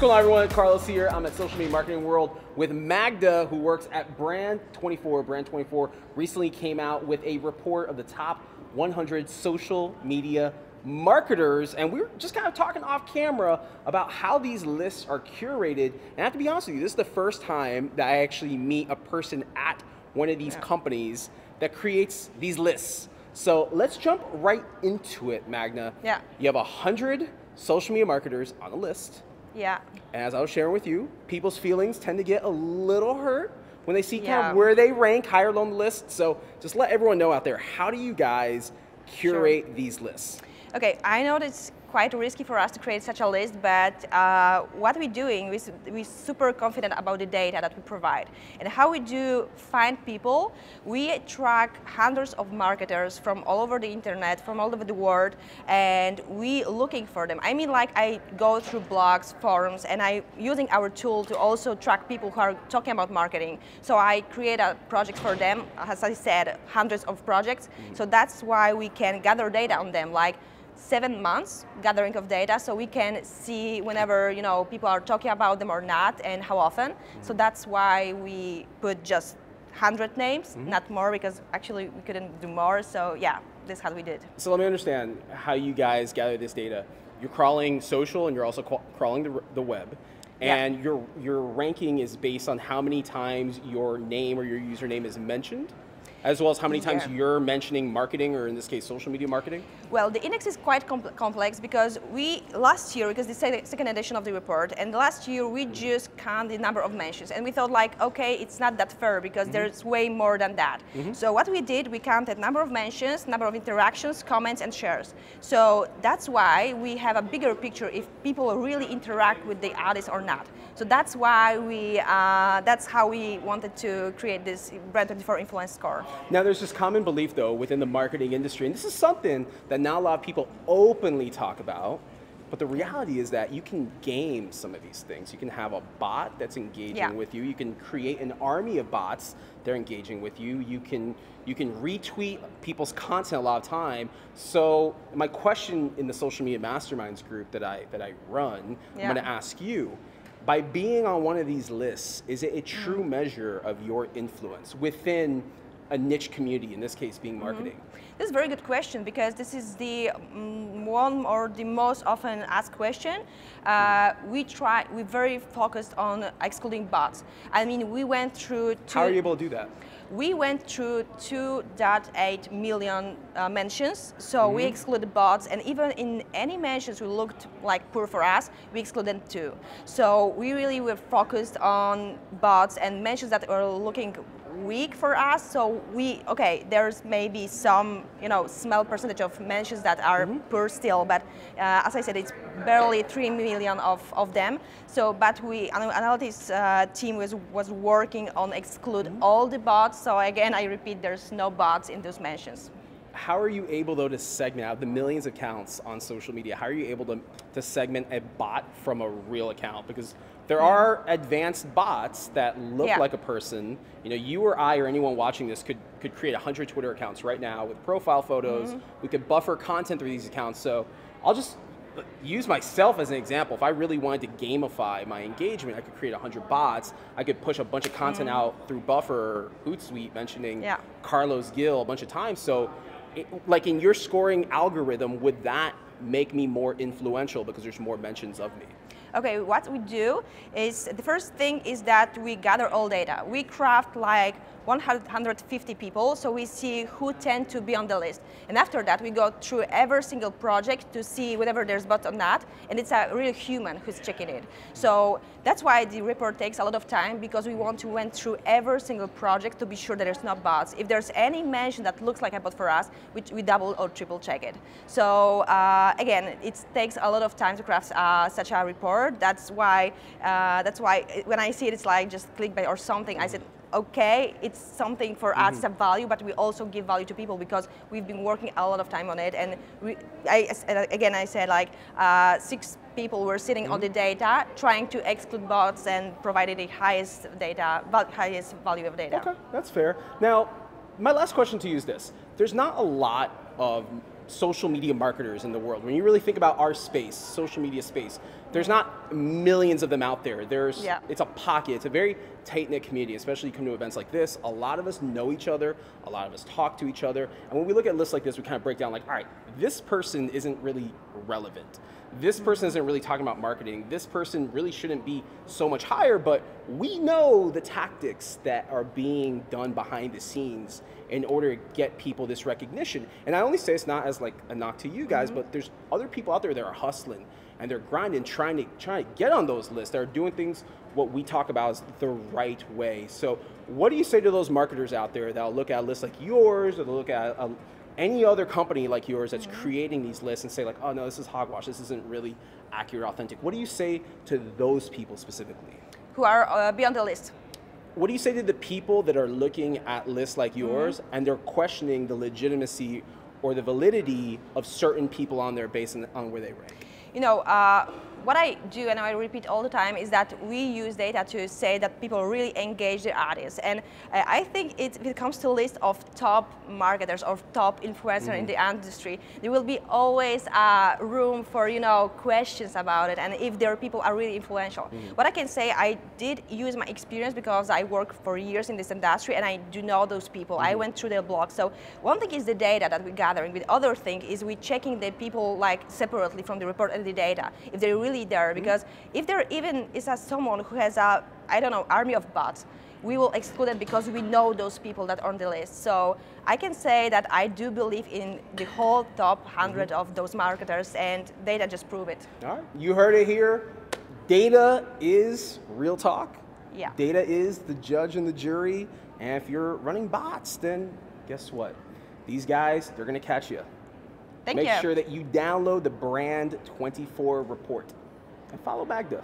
going on, everyone? Carlos here. I'm at Social Media Marketing World with Magda, who works at Brand24. Brand24 recently came out with a report of the top 100 social media marketers, and we were just kind of talking off camera about how these lists are curated. And I have to be honest with you, this is the first time that I actually meet a person at one of these companies that creates these lists. So let's jump right into it, Magda. Yeah. You have 100 social media marketers on the list. Yeah. And as I was sharing with you, people's feelings tend to get a little hurt when they see kind of where they rank higher on the list. So just let everyone know out there, how do you guys curate these lists? Okay, I know it's quite risky for us to create such a list, but what we're doing, we're super confident about the data that we provide. And how we do find people, we track hundreds of marketers from all over the internet, from all over the world, and we looking for them. I mean, like, I go through blogs, forums, and I using our tool to also track people who are talking about marketing. So I create a project for them, as I said, hundreds of projects. So that's why we can gather data on them, like 7 months gathering of data, so we can see whenever people are talking about them or not, and how often. So that's why we put just 100 names, not more, because actually we couldn't do more. So yeah, this is how we did. So let me understand how you guys gather this data. You're crawling social, and you're also crawling the web. And your ranking is based on how many times your name or your username is mentioned, as well as how many times you're mentioning marketing, or in this case, social media marketing? Well, the index is quite complex because last year, because this is the second edition of the report, and last year we just count the number of mentions, and we thought like, okay, it's not that fair because there's way more than that. So what we did, we counted number of mentions, number of interactions, comments, and shares. So that's why we have a bigger picture if people really interact with the artist or not. So that's why that's how we wanted to create this Brand24 influence score. Now, there's this common belief, though, within the marketing industry, and this is something that not a lot of people openly talk about, but the reality is that you can game some of these things. You can have a bot that's engaging with you. You can create an army of bots that are engaging with you. You can retweet people's content a lot of time. So my question in the Social Media Masterminds group that I run, I'm going to ask you, by being on one of these lists, is it a true measure of your influence within a niche community, in this case being marketing? This is a very good question, because this is the one or the most often asked question. We're very focused on excluding bots. I mean, we went through How are you able to do that? We went through 2.8 million mentions, so we excluded bots, and even in any mentions who looked like poor for us, we excluded them too. So we really were focused on bots and mentions that were looking weak for us. So there's maybe some small percentage of mentions that are poor still, but as I said, it's barely 3 million of them. So, but analytics team was working on exclude all the bots. So again, I repeat, there's no bots in those mentions. How are you able, though, to segment out the millions of accounts on social media? How are you able to segment a bot from a real account? Because there are advanced bots that look like a person. You or I or anyone watching this could create 100 Twitter accounts right now with profile photos. We could buffer content through these accounts. So I'll just use myself as an example. If I really wanted to gamify my engagement, I could create 100 bots. I could push a bunch of content out through Buffer or Hootsuite mentioning Carlos Gil a bunch of times. So like in your scoring algorithm, would that make me more influential because there's more mentions of me? Okay, what we do is, the first thing is that we gather all data. We craft like 150 people, so we see who tend to be on the list. And after that, we go through every single project to see whether there's bots or not, and it's a real human who's checking it. So that's why the report takes a lot of time, because we want to went through every single project to be sure that there's no bots. If there's any mention that looks like a bot for us, we double or triple check it. So again, it takes a lot of time to craft such a report. That's why when I see it, it's like just clickbait or something, I said, okay, it's something for us, it's a value, but we also give value to people because we've been working a lot of time on it. And I said like 6 people were sitting on the data, trying to exclude bots and provided the highest value of data. Okay, that's fair. Now, my last question to you is this. There's not a lot of social media marketers in the world, when you really think about our space, social media space, there's not millions of them out there. It's a pocket. It's a very tight-knit community, especially you come to events like this. A lot of us know each other. A lot of us talk to each other. And when we look at lists like this, we kind of break down like, all right, this person isn't really relevant. This person isn't really talking about marketing. This person really shouldn't be so much higher, but we know the tactics that are being done behind the scenes in order to get people this recognition. And I only say it's not as like a knock to you guys, but there's other people out there that are hustling and they're grinding, trying to get on those lists. They're doing things what we talk about as the right way. So what do you say to those marketers out there that'll look at lists like yours, or they'll look at any other company like yours that's creating these lists and say like, oh no, this is hogwash, this isn't really accurate, authentic? What do you say to those people specifically? Who are beyond the list. What do you say to the people that are looking at lists like yours and they're questioning the legitimacy or the validity of certain people on there based on where they rank? You know, what I do, and I repeat all the time, is that we use data to say that people really engage the audience. And I think if it comes to a list of top marketers or top influencers in the industry, there will be always room for, you know, questions about it, and if their people are really influential. What I can say, I did use my experience because I worked for years in this industry and I do know those people. I went through their blogs. So one thing is the data that we're gathering. The other thing is we checking the people like separately from the report and the data, if they're really there, because if there even is someone who has a, I don't know, army of bots, we will exclude it because we know those people that are on the list. So I can say that I do believe in the whole top 100 of those marketers, and data just prove it. All right, you heard it here. Data is real talk. Yeah. Data is the judge and the jury, and if you're running bots, then guess what? These guys, they're gonna catch you. Make sure that you download the Brand24 report and follow Magda.